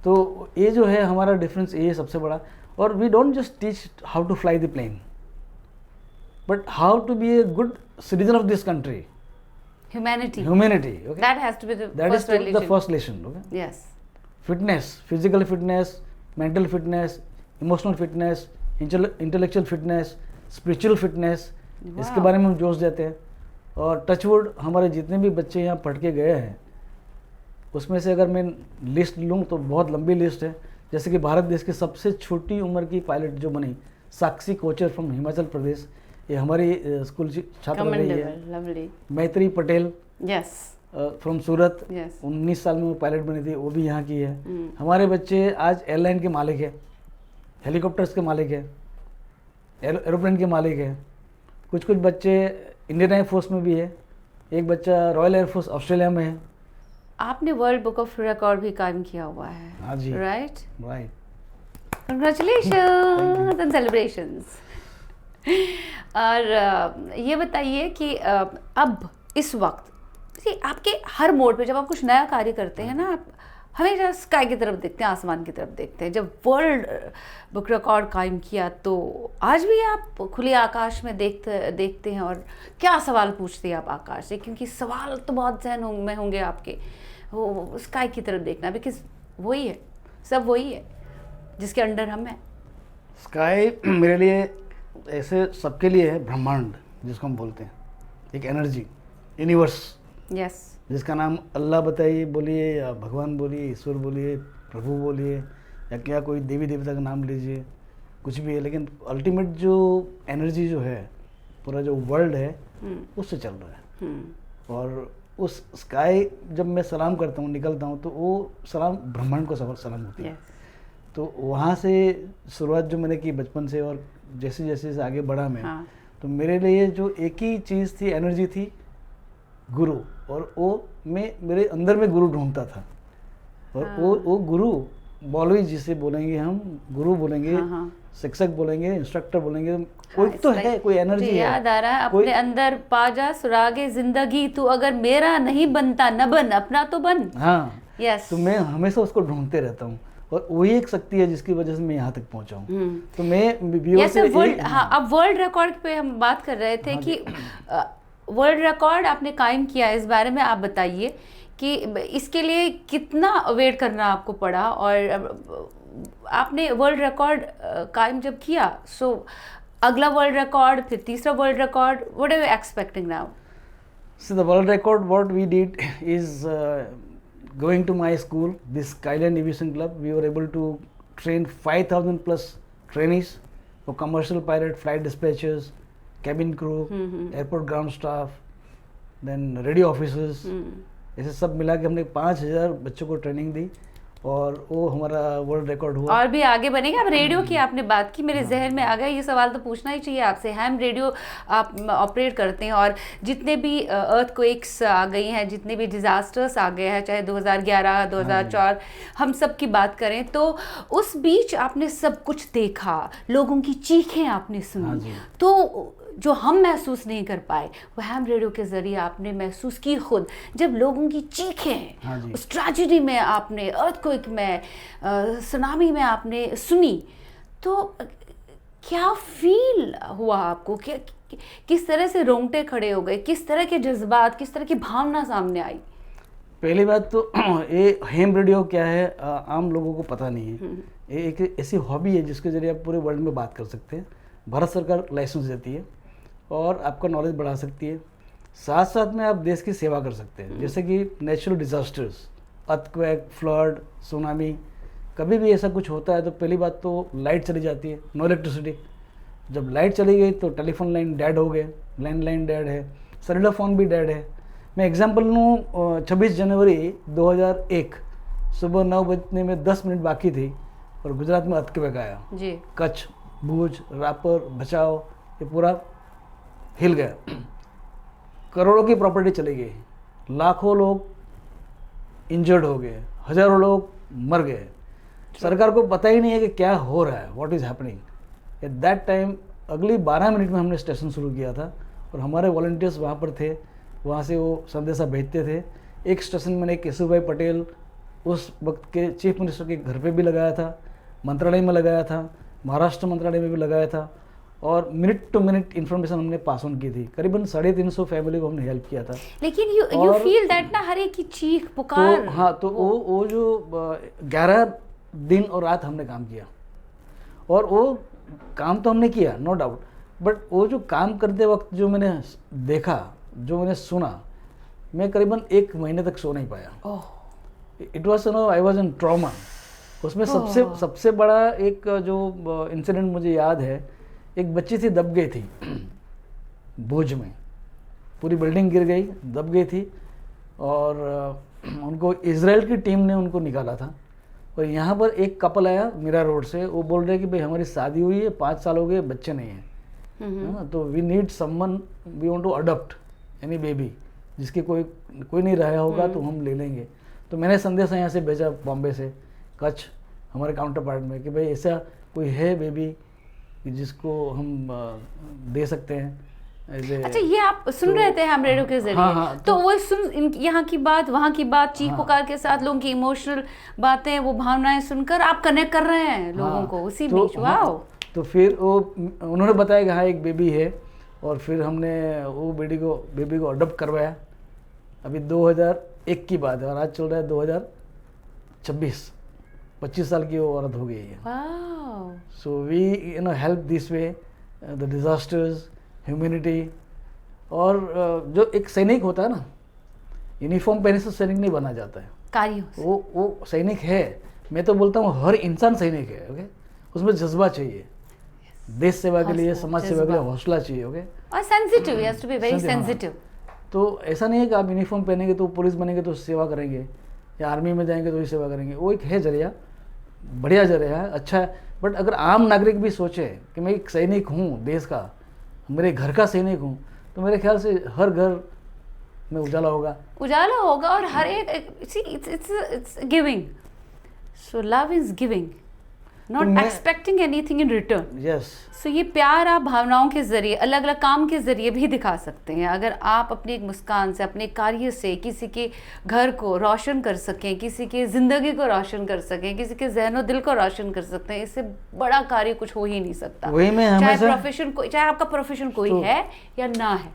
तो ये जो है हमारा डिफरेंस, ये सबसे बड़ा। और we don't just teach how to fly the plane, but how to be a good citizen of this country.
Humanity.
Okay?
That has to be the
that
first
is the first lesson. Okay?
Yes.
Fitness, physical fitness, mental fitness, emotional fitness, intellectual fitness, spiritual fitness. इसके बारे में हम जोश देते हैं। और टचवुड हमारे जितने भी बच्चे यहाँ पढ़ के गए हैं, उसमें से अगर मैं लिस्ट लूँ तो बहुत लंबी लिस्ट है। जैसे कि भारत देश की सबसे छोटी उम्र की पायलट जो बनी, साक्षी कोचर फ्रॉम हिमाचल प्रदेश, ये हमारी स्कूल छात्र रही है। मैत्री पटेल फ्रॉम सूरत, 19 साल में वो पायलट बनी थी, वो भी यहाँ की है। हमारे बच्चे आज एयरलाइन के मालिक है, हेलीकॉप्टर्स के मालिक है, एरोप्लेन के मालिक है। कुछ बच्चे इंडियन एयर फोर्स में भी है। एक बच्चा रॉयल एयर फोर्स ऑस्ट्रेलिया में है।
आपने वर्ल्ड बुक ऑफ रिकॉर्ड भी कायम किया हुआ है।
हाँ जी।
राइट।
Congratulations
and celebrations. और ये बताइए कि अब इस वक्त आपके हर मोड पे जब आप कुछ नया कार्य करते हैं ना, आप हमेशा स्काई की तरफ देखते हैं, आसमान की तरफ देखते हैं। जब वर्ल्ड बुक रिकॉर्ड कायम किया तो आज भी आप खुले आकाश में देखते हैं और क्या सवाल पूछते हैं आप आकाश से? क्योंकि सवाल तो बहुत जहन में होंगे आपके, वो स्काई की तरफ देखना, बिकॉज वही है, सब वही है जिसके अंडर हम हैं।
स्काई मेरे लिए ऐसे सबके लिए है ब्रह्मांड, जिसको हम बोलते हैं, एक एनर्जी, यूनिवर्स।
यस।
जिसका नाम अल्लाह बताइए, बोलिए, या भगवान बोलिए, ईश्वर बोलिए, प्रभु बोलिए, या क्या कोई देवी देवता का नाम लीजिए, कुछ भी है, लेकिन अल्टीमेट जो एनर्जी जो है, पूरा जो वर्ल्ड है, उससे चल रहा है। और उस स्काई जब मैं सलाम करता हूँ, निकलता हूँ, तो वो सलाम ब्रह्मांड को सलाम होती है। तो वहाँ से शुरुआत जो मैंने की बचपन से, और जैसे जैसे आगे बढ़ा मैं, तो मेरे लिए जो एक ही चीज़ थी, एनर्जी थी, गुरु। और वो मैं मेरे अंदर में गुरु ढूंढता था। और वो गुरु, मौलवी जिसे बोलेंगे हम, गुरु बोलेंगे, शिक्षक बोलेंगे, इंस्ट्रक्टर बोलेंगे, कोई तो है, कोई एनर्जी है।
याद आ रहा है, अपने अंदर पाजा सुरागे जिंदगी, तू अगर मेरा नहीं बनता न बन, अपना तो बन।
हाँ।
यस।
तो मैं हमेशा उसको ढूंढते रहता हूँ, और वही एक शक्ति है जिसकी वजह से मैं यहाँ तक पहुँचा हूँ। तो मैं
अब वर्ल्ड रिकॉर्ड पे हम बात कर रहे थे कि वर्ल्ड रिकॉर्ड आपने कायम किया, इस बारे में आप बताइए कि इसके लिए कितना वेट करना आपको पड़ा, और आपने वर्ल्ड रिकॉर्ड कायम जब किया, सो अगला वर्ल्ड रिकॉर्ड, फिर तीसरा world record, what are you expecting now?
So the world record what we did is going to my school, this Skyline Aviation Club. We were able to train 5,000 plus trainees for commercial pilot, flight dispatchers, cabin crew, airport ground staff, then radio officers. ऐसे सब मिला के हमने 5,000 बच्चों को ट्रेनिंग दी, और वो हमारा वर्ल्ड रिकॉर्ड हुआ।
और भी आगे बनेगा। अब रेडियो की आपने बात की, मेरे जहन में आ गया, ये सवाल तो पूछना ही चाहिए आपसे। हैम रेडियो आप ऑपरेट करते हैं, और जितने भी अर्थक्वेक्स आ गई हैं, जितने भी डिज़ास्टर्स आ गए हैं, चाहे 2011, 2004, हम सब की बात करें, तो उस बीच आपने सब कुछ देखा, लोगों की चीखें आपने सुनी। तो जो हम महसूस नहीं कर पाए वो हैम रेडियो के ज़रिए आपने महसूस की खुद, जब लोगों की चीखें
हाँ जी।
उस ट्रेजेडी में आपने, अर्थक्वेक में, सुनामी में आपने सुनी, तो क्या फील हुआ आपको? क्या, किस तरह से रोंगटे खड़े हो गए, किस तरह के जज्बात, किस तरह की भावना सामने आई?
पहली बात तो ये हैम रेडियो क्या है, आम लोगों को पता नहीं है। ये एक ऐसी हॉबी है जिसके जरिए आप पूरे वर्ल्ड में बात कर सकते हैं। भारत सरकार लाइसेंस देती है और आपका नॉलेज बढ़ा सकती है, साथ साथ में आप देश की सेवा कर सकते हैं। जैसे कि natural disasters, earthquake, flood, tsunami, कभी भी ऐसा कुछ होता है तो पहली बात तो लाइट चली जाती है, नो इलेक्ट्रिसिटी। जब लाइट चली गई तो टेलीफोन लाइन डेड हो गए, लैंडलाइन डेड है, सेलुलर फ़ोन भी डेड है। मैं एग्जांपल लूँ, 26 जनवरी 2001 सुबह 9 बजने में 10 मिनट बाकी थी और गुजरात में अर्थक्वेक आया
जी।
कच्छ, भुज, रापर, भचाओ, ये पूरा हिल गया। करोड़ों की प्रॉपर्टी चली गई, लाखों लोग इंजर्ड हो गए, हजारों लोग मर गए। सरकार को पता ही नहीं है कि क्या हो रहा है, what is happening at that time. अगली 12 मिनट में हमने स्टेशन शुरू किया था और हमारे वॉलंटियर्स वहाँ पर थे, वहाँ से वो संदेशा भेजते थे। एक स्टेशन मैंने केशुभाई पटेल, उस वक्त के चीफ मिनिस्टर के घर पे भी लगाया था, मंत्रालय में लगाया था, महाराष्ट्र मंत्रालय में भी लगाया था और मिनट टू मिनट इन्फॉर्मेशन हमने पास ऑन की थी। करीबन 350 फैमिली को हमने हेल्प किया था।
लेकिन यू फील दैट ना, हर एक की चीख पुकार।
तो हाँ, तो वो जो 11 दिन और रात हमने काम किया और वो काम तो हमने किया, नो डाउट, बट वो जो काम करते वक्त जो मैंने देखा, जो मैंने सुना, मैं करीबन 1 महीने तक सो नहीं पाया। It was I was in trauma. उसमें सबसे बड़ा एक जो इंसिडेंट मुझे याद है, एक बच्ची थी, दब गई थी भुज में, पूरी बिल्डिंग गिर गई, दब गई थी और उनको इजराइल की टीम ने उनको निकाला था। और यहाँ पर एक कपल आया मीरा रोड से, वो बोल रहे कि भाई हमारी शादी हुई है, 5 साल हो गए, बच्चे नहीं हैं, तो we need someone, we want to adopt any baby, जिसके कोई नहीं रहा होगा तो हम ले लेंगे। तो मैंने संदेश यहाँ से भेजा बॉम्बे से, कच्छ, हमारे काउंटर पार्ट में, कि भाई ऐसा कोई है बेबी जिसको हम दे सकते हैं।
अच्छा, ये आप सुन रहे थे हम रेडियो के जरिए?
हाँ,
तो वो सुन, यहाँ की बात, वहाँ की बात, चीख पुकार के साथ लोगों की इमोशनल बातें, वो भावनाएं सुनकर आप कनेक्ट कर रहे हैं लोगों को उसी बीच। वाओ।
तो फिर वो उन्होंने बताया कि हाँ एक बेबी है और फिर हमने वो बेबी को अडॉप्ट करवाया। अभी 2001 की बात है और आज चल रहा है 2026, 25 साल की वो औरत हो गई है। So we help this way, the disasters, humanity. और जो एक सैनिक होता है ना, यूनिफॉर्म पहने से सैनिक नहीं बना जाता है,
कार्यों
वो सैनिक है। मैं तो बोलता हूँ हर इंसान सैनिक है। ओके, उसमें जज्बा चाहिए, देश सेवा के लिए, समाज सेवा के लिए हौसला चाहिए। ओके,
और sensitive, he has to be very sensitive.
तो ऐसा नहीं है कि आप यूनिफॉर्म पहनेंगे तो पुलिस बनेंगे तो सेवा करेंगे, या आर्मी में जाएंगे तो ही सेवा करेंगे। वो एक है जरिया, बढ़िया जरिया है, अच्छा है। बट अगर आम नागरिक भी सोचे कि मैं एक सैनिक हूँ देश का, मेरे घर का सैनिक हूँ, तो मेरे ख्याल से हर घर में उजाला होगा
और हर एक it's giving. So love is giving, not expecting anything in return.
Yes.
सो ये प्यार आप भावनाओं के जरिए, अलग अलग काम के जरिए भी दिखा सकते हैं। अगर आप अपनी एक मुस्कान से, अपने कार्य से किसी के घर को रोशन कर सकें, किसी की ज़िंदगी को रोशन कर सकें, किसी के जहनो दिल को रोशन कर सकते हैं, इससे बड़ा कार्य कुछ हो ही नहीं सकता।
वही मैं
चाहे आपका प्रोफेशन कोई है या ना है।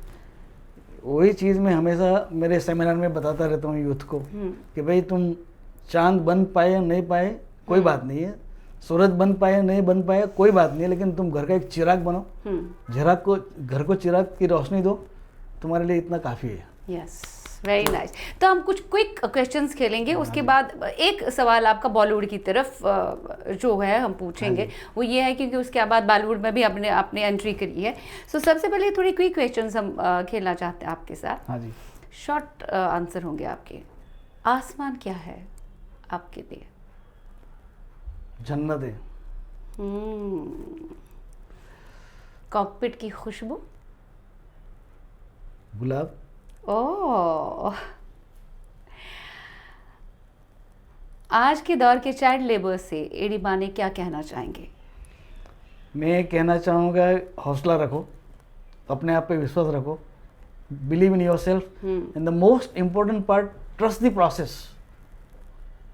वही चीज़ मैं हमेशा मेरे सेमिनार में बताता रहता हूँ यूथ को कि भाई तुम चांद बन पाए या नहीं पाए कोई बात नहीं है, सूरज बन पाए नहीं बन पाए कोई बात नहीं है, लेकिन तुम घर का एक चिराग बनो, घर को चिराग की रोशनी दो, तुम्हारे लिए इतना काफ़ी है।
Yes, very nice. तो हम कुछ क्विक क्वेश्चंस खेलेंगे, उसके बाद एक सवाल आपका बॉलीवुड की तरफ जो है हम पूछेंगे, वो ये है क्योंकि उसके बाद बॉलीवुड में भी आपने एंट्री करी है। सो सबसे पहले थोड़ी क्विक क्वेश्चंस हम खेलना चाहते हैं आपके साथ।
हाँ जी।
शॉर्ट आंसर होंगे आपके। आसमान क्या है आपके लिए?
जन्नत है।
कॉकपिट की खुशबू?
गुलाब।
ओह। आज के दौर के चाइल्ड लेबर से एडी बाने क्या कहना चाहेंगे?
मैं कहना चाहूँगा हौसला रखो अपने आप पे विश्वास रखो, believe in yourself, and the most important part, trust the process.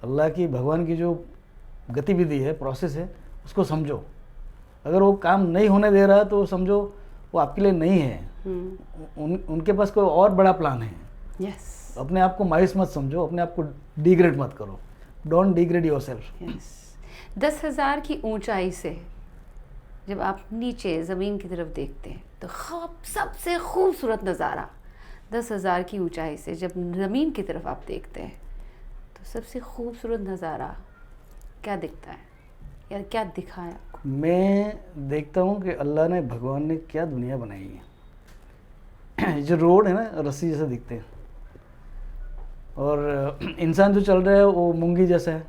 Allah की, भगवान की जो गतिविधि है, प्रोसेस है, उसको समझो। अगर वो काम नहीं होने दे रहा तो समझो वो आपके लिए नहीं है, उनके पास कोई और बड़ा प्लान है।
यस।
अपने आप को मायूस मत समझो, अपने आप को डिग्रेड मत करो, don't degrade your self.
Yes. 10,000 की ऊंचाई से जब आप नीचे ज़मीन की तरफ देखते हैं तो सबसे खूबसूरत नज़ारा, 10,000 की ऊंचाई से जब ज़मीन की तरफ आप देखते हैं तो सबसे खूबसूरत नज़ारा क्या दिखता है या क्या दिखा है आपको?
मैं देखता हूँ कि अल्लाह ने, भगवान ने क्या दुनिया बनाई है। जो रोड है ना, रस्सी जैसे दिखते हैं, और इंसान जो चल रहा है वो मूंगी जैसा है।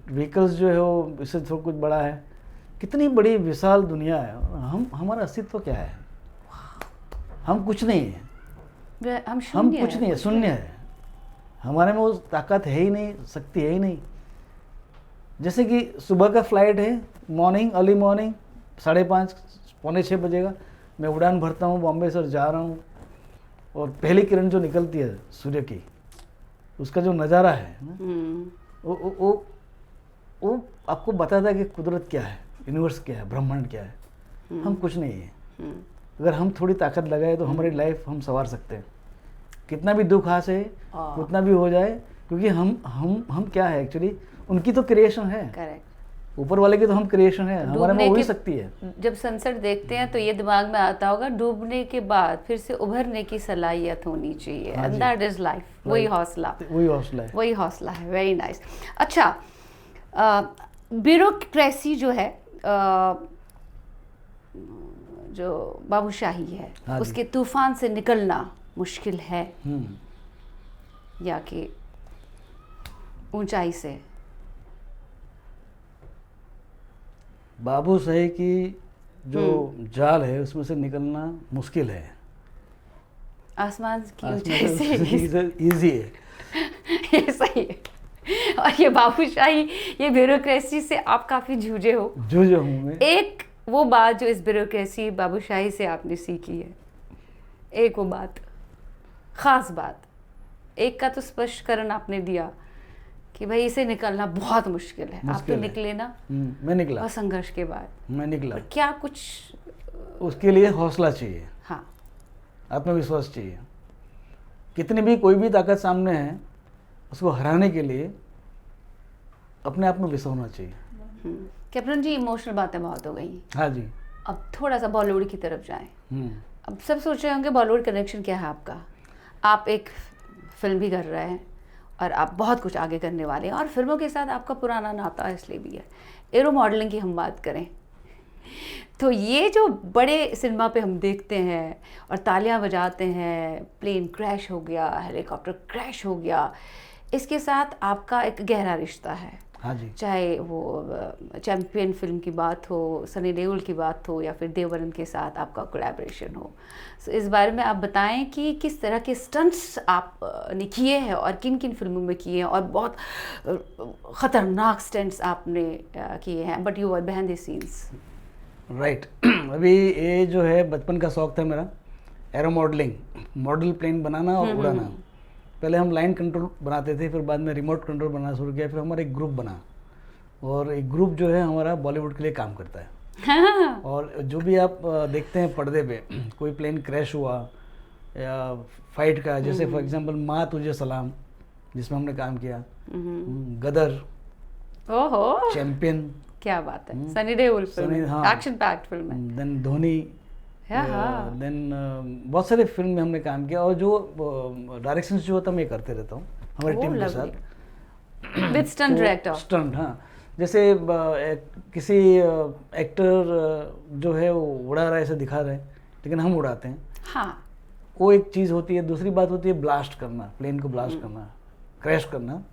व्हीकल्स जो है वो इससे थोड़ा कुछ बड़ा है। कितनी बड़ी विशाल दुनिया है, और हमारा अस्तित्व क्या है? हम कुछ नहीं है,
हम
कुछ नहीं है, शून्य है। हमारे में वो ताकत है ही नहीं, शक्ति है ही नहीं। जैसे कि सुबह का फ्लाइट है, मॉर्निंग, अर्ली मॉर्निंग 5:30 पौने 6 बजेगा, मैं उड़ान भरता हूँ, बॉम्बे से जा रहा हूँ, और पहली किरण जो निकलती है सूर्य की, उसका जो नज़ारा है वो आपको बताता है कि कुदरत क्या है, यूनिवर्स क्या है, ब्रह्मांड क्या है। हम कुछ नहीं है। अगर हम थोड़ी ताकत लगाए तो हमारी लाइफ हम संवार सकते हैं। कितना भी दुख हास है, कितना भी हो जाए, क्योंकि हम क्या है एक्चुअली, उनकी तो क्रिएशन है।
करेक्ट।
ऊपर वाले की तो हम क्रिएशन है, हमारे में वही शक्ति है।
जब सनसेट देखते हैं तो ये दिमाग में आता होगा, डूबने के बाद फिर से उभरने की सलाहियत होनी चाहिए, एंड दैट इज लाइफ। वही हौसला है। Very nice. अच्छा, ब्यूरोक्रेसी जो है, जो बाबूशाही है, उसके तूफान से निकलना मुश्किल है या कि ऊंचाई से?
बाबूशाही की जो जाल है उसमें से निकलना मुश्किल है।
आसमान की ऊंचाई से
इजी है।
ये सही है। और ये बाबूशाही, ये ब्यूरोक्रेसी से आप काफ़ी जूझे हो।
हूँ मैं।
एक वो बात जो इस ब्यूरोक्रेसी, बाबूशाही से आपने सीखी है, एक वो बात, ख़ास बात, एक का तो स्पष्टीकरण आपने दिया कि भाई इसे निकलना बहुत मुश्किल है। आप तो निकले ना?
मैं निकला।
और संघर्ष के बाद
मैं निकला।
क्या कुछ
उसके लिए हौसला चाहिए।
हाँ,
आत्मविश्वास चाहिए। कितनी भी कोई भी ताकत सामने है, उसको हराने के लिए अपने आप में विश्वास होना चाहिए।
कैप्टन जी, इमोशनल बातें बहुत हो गई।
हाँ जी।
अब थोड़ा सा बॉलीवुड की तरफ जाएं। अब सब सोच रहे होंगे बॉलीवुड कनेक्शन क्या है आपका? आप एक फिल्म भी कर रहे हैं और आप बहुत कुछ आगे करने वाले हैं, और फिल्मों के साथ आपका पुराना नाता इसलिए भी है। एरो मॉडलिंग की हम बात करें तो ये जो बड़े सिनेमा पे हम देखते हैं और तालियां बजाते हैं, प्लेन क्रैश हो गया, हेलीकॉप्टर क्रैश हो गया, इसके साथ आपका एक गहरा रिश्ता है।
हाँ जी।
चाहे वो चैंपियन फिल्म की बात हो, सनी देओल की बात हो, या फिर देवरन के साथ आपका कोलैबोरेशन हो। So, इस बारे में आप बताएं कि किस तरह के स्टंट्स आप ने किए हैं और किन किन फिल्मों में किए हैं, और बहुत ख़तरनाक स्टंट्स आपने किए हैं, but you are behind the scenes.
Right. अभी ये जो है बचपन का शौक था मेरा, एरो मॉडलिंग, मॉडल प्लेन बनाना और उड़ाना। पहले हम लाइन कंट्रोल बनाते थे, फिर बाद में रिमोट कंट्रोल बनाना शुरू किया, फिर हमारा एक ग्रुप बना, और एक ग्रुप जो है हमारा बॉलीवुड के लिए काम करता है। और जो भी आप देखते हैं पर्दे पे, कोई प्लेन क्रैश हुआ या फाइट का, जैसे फॉर एग्जांपल माँ तुझे सलाम, जिसमें हमने काम किया, गदर,
ओहो,
चैंपियन,
क्या बात है, Sunny Deol film, action packed film है,
देन धोनी, देन बहुत सारे फिल्म में हमने काम किया, और जो डायरेक्शन जो होता मैं करते रहता हूँ हमारी टीम के साथ
विद स्टंट डायरेक्टर।
स्टंट, हाँ, जैसे किसी एक्टर जो है वो उड़ा रहा है ऐसे दिखा रहे हैं, लेकिन हम उड़ाते हैं।
हाँ,
वो एक चीज़ होती है। दूसरी बात होती है ब्लास्ट करना, प्लेन को ब्लास्ट करना, क्रैश करना।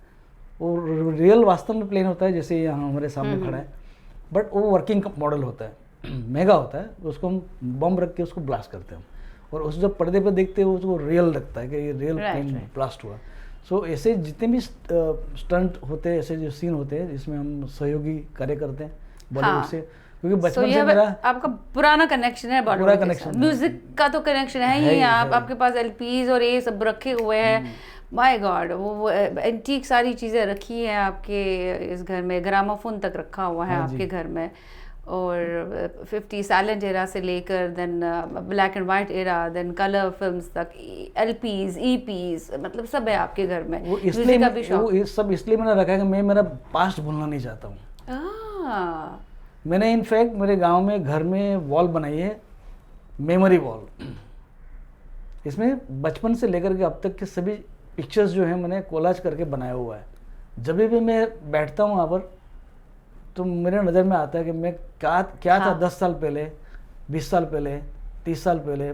वो रियल वास्तव में प्लेन होता है, जैसे यहाँ हमारे सामने खड़ा है, बट वो वर्किंग मॉडल होता है, महंगा होता है, उसको हम बम रख के उसको ब्लास्ट करते हैं, और उस जब पर्दे पे देखते हैं उसको रियल लगता है कि ये रियल प्लेन ब्लास्ट हुआ। सो ऐसे जितने भी स्टंट होते हैं, ऐसे जो सीन होते हैं जिसमें हम सहयोगी कार्य करते हैं बॉलीवुड से, क्योंकि
So
बचपन
ये
से मेरा
आपका पुराना कनेक्शन है
पूरा
बॉलीवुड के
connection
साथ।
है।
म्यूजिक का तो कनेक्शन है
है
ही,
ही,
आप
है।
आपके पास एलपीज और ये सब रखे हुए हैं। माय गॉड, वो एंटीक सारी चीजें रखी हैं आपके इस घर में, ग्रामोफोन तक रखा हुआ है
हाँ जी।
आपके घर में। और 50 साइलेंट एरा से लेकर then black and white era, then colour films तक, एलपीज, ईपीज, मतलब सब है आपके घर में।
वो इसलिए
म्यूजिक का भी शौक।
वो ये सब इसलिए मैंने रखा है कि मैं मेरा पास्ट भूलना नहीं चाहता हूँ। मैंने इनफैक्ट मेरे गांव में घर में वॉल बनाई है, मेमोरी वॉल। इसमें बचपन से लेकर के अब तक के सभी पिक्चर्स जो हैं मैंने कोलाज करके बनाया हुआ है। जब भी मैं बैठता हूँ वहाँ पर तो मेरे नज़र में आता है कि मैं क्या था
हाँ।
10 साल पहले, 20 साल पहले, 30 साल पहले,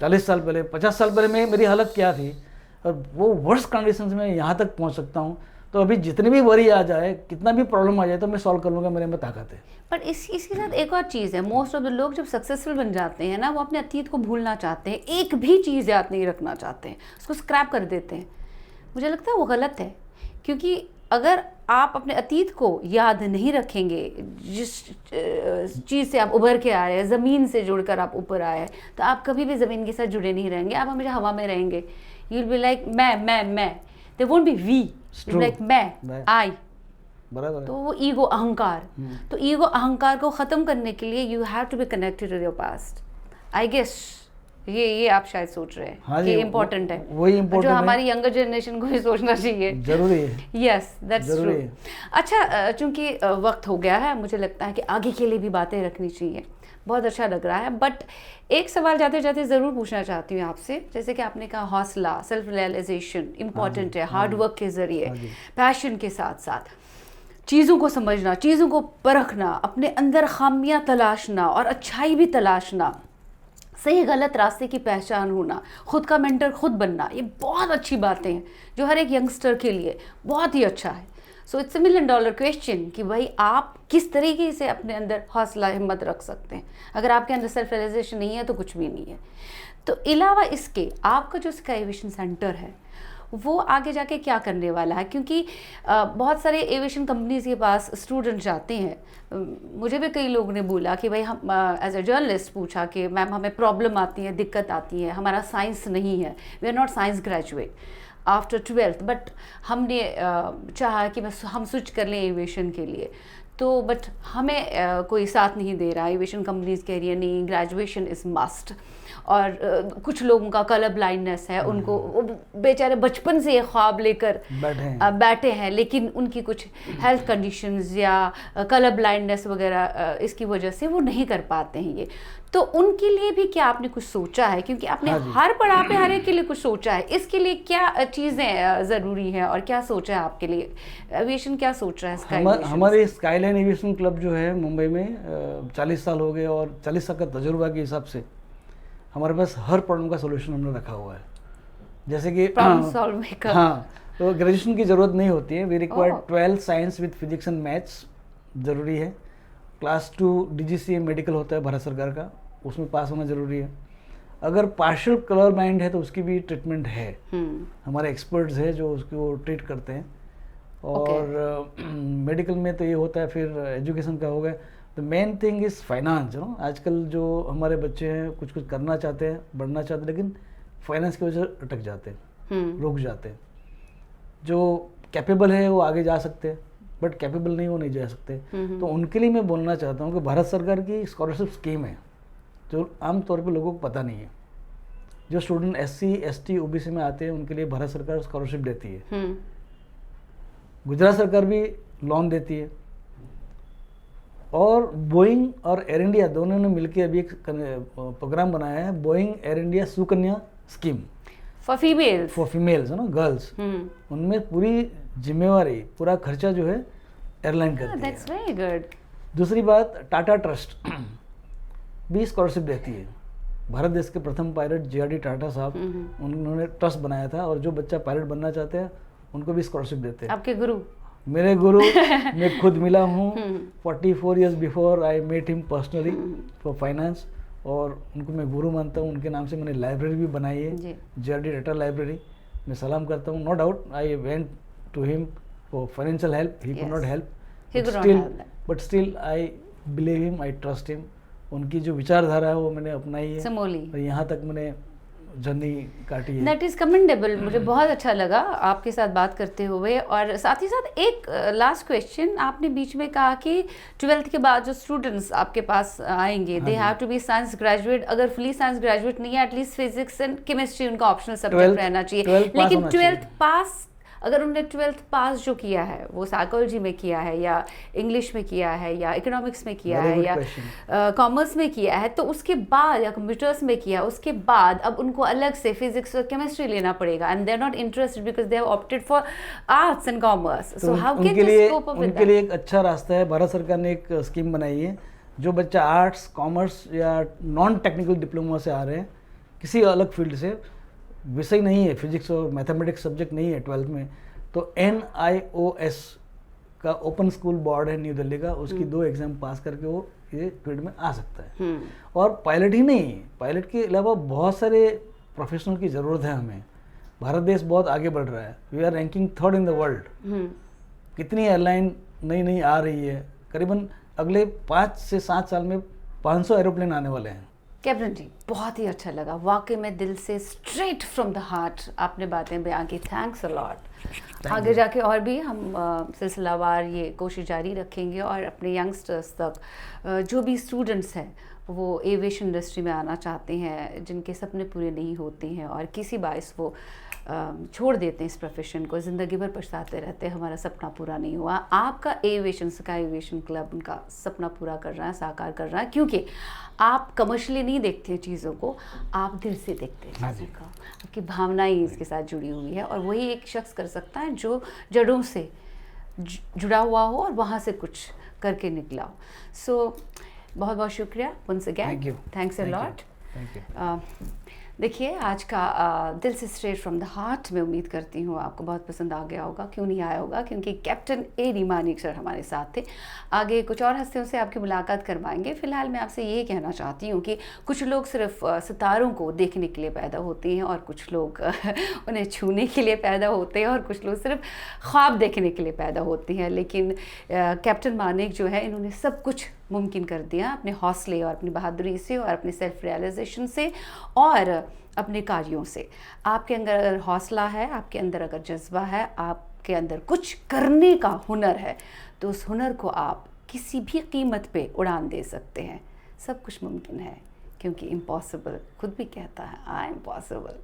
40 साल पहले, 50 साल पहले मैं मेरी हालत क्या थी, और वो वर्स्ट कंडीशंस में यहाँ तक पहुँच सकता हूँ। तो अभी जितनी भी वरी आ जाए, कितना भी प्रॉब्लम आ जाए, तो मैं सॉल्व कर लूँगा, मेरे में ताकत है।
पर इसके साथ एक और चीज़ है, मोस्ट ऑफ द लोग जब सक्सेसफुल बन जाते हैं ना, वो अपने अतीत को भूलना चाहते हैं, एक भी चीज़ याद नहीं रखना चाहते हैं, उसको स्क्रैप कर देते हैं। मुझे लगता है वो गलत है, क्योंकि अगर आप अपने अतीत को याद नहीं रखेंगे, जिस चीज़ से आप उभर के आए हैं, ज़मीन से जुड़कर आप ऊपर आए हैं, तो आप कभी भी ज़मीन के साथ जुड़े नहीं रहेंगे, आप हमेशा हवा में रहेंगे। यू विल बी लाइक मैं, they won't be we, like मैं, आई।
बराबर है।
तो वो ईगो, अहंकार, तो ईगो अहंकार को ख़त्म करने के लिए you have to be connected to your past. I guess ये आप शायद सोच रहे हैं
हाँ
कि
जी,
इम्पोर्टेंट है,
वही इम्पोर्टेंट
जो
है,
हमारी यंगर जनरेशन को ही सोचना चाहिए।
जरूरी है।
Yes, that's true.
जरूरी है।
अच्छा, चूंकि वक्त हो गया है, मुझे लगता है कि आगे के लिए भी बातें रखनी चाहिए। बहुत अच्छा लग रहा है, बट एक सवाल जाते जाते ज़रूर पूछना चाहती हूँ आपसे। जैसे कि आपने कहा हौसला, सेल्फ रियलाइजेशन इम्पॉर्टेंट है, हार्ड वर्क के ज़रिए, पैशन के साथ साथ चीज़ों को समझना, चीज़ों को परखना, अपने अंदर खामियां तलाशना और अच्छाई भी तलाशना, सही गलत रास्ते की पहचान होना, खुद का मेंटर खुद बनना, ये बहुत अच्छी बातें हैं जो हर एक यंगस्टर के लिए बहुत ही अच्छा है। सो इट्स $1 मिलियन क्वेश्चन कि भाई आप किस तरीके से अपने अंदर हौसला हिम्मत रख सकते हैं। अगर आपके अंदर सेल्फ रियलाइजेशन नहीं है तो कुछ भी नहीं है। तो अलावा इसके आपका जो स्काई एविएशन सेंटर है वो आगे जाके क्या करने वाला है, क्योंकि बहुत सारे एविएशन कंपनीज के पास स्टूडेंट जाते हैं। मुझे भी कई लोगों ने बोला कि भाई हम एज अ जर्नलिस्ट पूछा कि मैम हमें प्रॉब्लम आती है, दिक्कत आती है, हमारा साइंस नहीं है, we are not science graduate after 12th, but हमने चाहा कि बस हम स्विच कर लें एविएशन के लिए, तो बट हमें कोई साथ नहीं दे रहा। एविएशन कंपनीज कह रही है नहीं, ग्रेजुएशन इज़ मस्ट। और कुछ लोगों का कलर ब्लाइंडनेस है, उनको बेचारे बचपन से ये ख्वाब लेकर बैठे हैं, लेकिन उनकी कुछ हेल्थ कंडीशंस या कलर ब्लाइंडनेस वगैरह इसकी वजह से वो नहीं कर पाते हैं ये। तो उनके लिए भी क्या आपने कुछ सोचा है, क्योंकि आपने हर पड़ाव पे हर एक के लिए कुछ सोचा है, इसके लिए क्या चीज़ें ज़रूरी हैं और क्या सोचा है आपके लिए? एविएशन क्या सोच रहा है?
हमारे स्काईलाइन एविएशन क्लब जो है मुंबई में 40 साल हो गए, और 40 साल का तजुर्बा के हिसाब से हमारे पास हर प्रॉब्लम का सोल्यूशन हमने रखा हुआ है। जैसे कि हाँ, तो ग्रेजुएशन की ज़रूरत नहीं होती है, we require 12 science with physics and maths ज़रूरी है। क्लास 2 DGCA मेडिकल होता है भारत सरकार का, उसमें पास होना ज़रूरी है। अगर पार्शियल कलर ब्लाइंड है तो उसकी भी ट्रीटमेंट है, हमारे एक्सपर्ट्स हैं जो उसको ट्रीट करते हैं। और मेडिकल में तो ये होता है, फिर एजुकेशन का हो गया। The main thing is finance. आजकल जो हमारे बच्चे हैं कुछ करना चाहते हैं, बढ़ना चाहते हैं, लेकिन फाइनेंस की वजह से अटक जाते हैं, रुक जाते हैं। जो कैपेबल है वो आगे जा सकते हैं, बट कैपेबल नहीं वो नहीं जा सकते। तो उनके लिए मैं बोलना चाहता हूँ कि भारत सरकार की स्कॉलरशिप स्कीम है जो आमतौर पे लोगों को पता नहीं है। जो स्टूडेंट SC ST OBC में आते हैं उनके लिए भारत सरकार स्कॉलरशिप देती है। गुजरात सरकार भी लोन देती है, और बोइंग और एयर इंडिया दोनों ने मिलकर अभी एक प्रोग्राम बनाया है, Boeing air India Sukanya scheme
for females
है ना, गर्ल्स। उनमें पूरी जिम्मेवारी, पूरा खर्चा जो है एयरलाइन करती है।
That's very good.
दूसरी बात, टाटा ट्रस्ट भी स्कॉलरशिप देती है। भारत देश के प्रथम पायलट JRD टाटा साहब, उन्होंने ट्रस्ट बनाया था, और जो बच्चा पायलट बनना चाहते हैं उनको भी स्कॉलरशिप देते हैं।
आपके गुरु?
मेरे गुरु मैं खुद मिला हूँ 44 years before I met him personally for finance, और उनको मैं गुरु मानता हूँ। उनके नाम से मैंने लाइब्रेरी भी बनाई है, JRD टाटा लाइब्रेरी। मैं सलाम करता हूँ। No doubt I went to him for financial help, he could not help, but still I believe him, I trust him. उनकी जो विचारधारा है वो मैंने अपनाई है
समोली।
और यहाँ तक मैंने जर्नी काटी है।
That is commendable. मुझे बहुत अच्छा लगा आपके साथ बात करते हुए। और साथ ही साथ एक लास्ट क्वेश्चन, आपने बीच में कहा कि 12th के बाद जो स्टूडेंट्स आपके पास आएंगे they have to be science graduate. अगर फुली साइंस ग्रेजुएट नहीं है, एटलीस्ट फिजिक्स एंड केमिस्ट्री उनका ऑप्शनल सब्जेक्ट रहना चाहिए।
12th पास
लेकिन
होना
12th पास, अगर उन्होंने 12th पास जो किया है वो साइकोलॉजी में किया है या इंग्लिश में किया है या इकोनॉमिक्स में किया है या कॉमर्स में किया है, तो उसके बाद या कंप्यूटर्स में किया, उसके बाद अब उनको अलग से फिजिक्स और केमिस्ट्री लेना पड़ेगा and they are not interested because they have opted for arts and commerce. So how can they cope up with
उनके लिए एक अच्छा रास्ता है, भारत सरकार ने एक स्कीम बनाई है। जो बच्चा आर्ट्स, कॉमर्स या नॉन टेक्निकल डिप्लोमा से आ रहे हैं, किसी अलग फील्ड से, विषय नहीं है फिजिक्स और मैथमेटिक्स सब्जेक्ट नहीं है 12th में, तो NIOS का ओपन स्कूल बोर्ड है न्यू दिल्ली का, उसकी 2 एग्जाम पास करके वो ये फील्ड में आ सकता है। और पायलट ही नहीं, पायलट के अलावा बहुत सारे प्रोफेशनल की ज़रूरत है हमें। भारत देश बहुत आगे बढ़ रहा है, we are ranking 3rd in the world. कितनी एयरलाइन नई नई आ रही है, करीबन अगले 5 से 7 साल में 500 एरोप्लेन आने वाले हैं।
कैप्टन जी, बहुत ही अच्छा लगा, वाकई में दिल से स्ट्रेट फ्रॉम द हार्ट आपने बातें बयां की। Thanks a lot. आगे जाके और भी हम सिलसिलावार ये कोशिश जारी रखेंगे और अपने यंगस्टर्स तक जो भी स्टूडेंट्स हैं वो एविएशन इंडस्ट्री में आना चाहते हैं, जिनके सपने पूरे नहीं होते हैं और किसी बाइस वो छोड़ देते हैं इस प्रोफेशन को, ज़िंदगी भर पछताते रहते हैं हमारा सपना पूरा नहीं हुआ। आपका एविएशन, स्काई एविएशन क्लब उनका सपना पूरा कर रहा है, साकार कर रहा है, क्योंकि आप कमर्शियली नहीं देखते हैं चीज़ों को, आप दिल से देखते हैं चीज़ों को, आपकी भावनाएं इसके साथ जुड़ी हुई है और वही एक शख्स कर सकता है जो जड़ों से जुड़ा हुआ हो और वहाँ से कुछ करके निकला हो। सो बहुत बहुत शुक्रिया once again, thanks a lot. देखिए, आज का दिल से स्ट्रेट फ्रॉम द हार्ट में उम्मीद करती हूँ आपको बहुत पसंद आ गया होगा। क्यों नहीं आया होगा, क्योंकि captain A D Manik sir हमारे साथ थे। आगे कुछ और हस्तियों से आपकी मुलाकात करवाएंगे। फ़िलहाल मैं आपसे ये कहना चाहती हूँ कि कुछ लोग सिर्फ सितारों को देखने के लिए पैदा होते हैं और कुछ लोग उन्हें छूने के लिए पैदा होते हैं और कुछ लोग सिर्फ ख्वाब देखने के लिए पैदा होते हैं। लेकिन कैप्टन मानिक जो है, इन्होंने सब कुछ मुमकिन कर दिया अपने हौसले और अपनी बहादुरी से और अपने सेल्फ रियलाइजेशन से और अपने कार्यों से। आपके अंदर अगर हौसला है, आपके अंदर अगर जज्बा है, आपके अंदर कुछ करने का हुनर है, तो उस हुनर को आप किसी भी कीमत पे उड़ान दे सकते हैं। सब कुछ मुमकिन है, क्योंकि इम्पॉसिबल खुद भी कहता है आई एम पॉसिबल।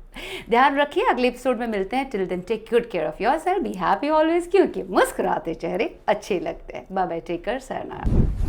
ध्यान रखिए, अगले एपिसोड में मिलते हैं। Till then take good care of yourself, be happy always, क्योंकि मुस्कुराते चेहरे अच्छे लगते हैं। Bye bye, take care, sayonara।